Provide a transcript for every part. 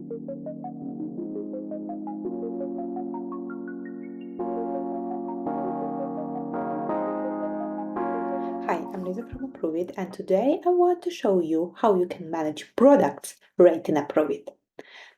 Hi, I'm Lisa from Approveit, and today I want to show you how you can manage products right in Approveit.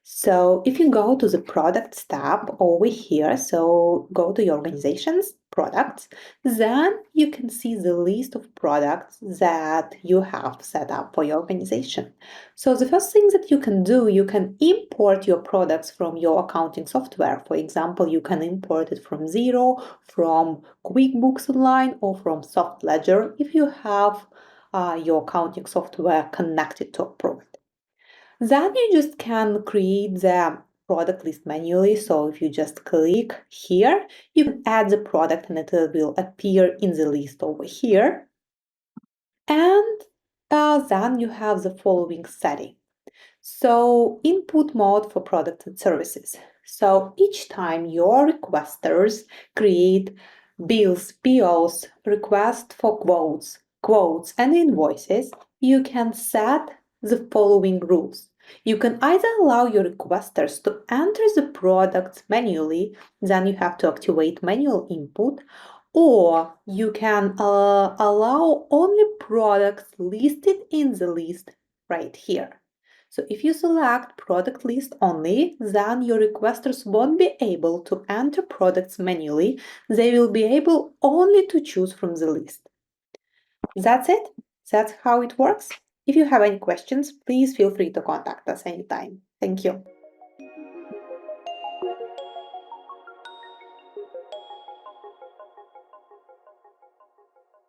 So if you go to the Products tab over here, so go to your organization's products, then you can see the list of products that you have set up for your organization. So the first thing that you can do, you can import your products from your accounting software. For example, you can import it from Xero, from QuickBooks Online, or from SoftLedger if you have your accounting software connected to Approveit. Then you just can create the product list manually. So if you just click here, you can add the product and it will appear in the list over here. And then you have the following setting. So input mode for products and services. So each time your requesters create bills, POs, request for quotes, and invoices, you can set the following rules. You can either allow your requesters to enter the products manually, then you have to activate manual input, or you can allow only products listed in the list right here. So if you select product list only, then your requesters won't be able to enter products manually. They will be able only to choose from the list. That's it. That's how it works. If you have any questions, please feel free to contact us anytime. Thank you.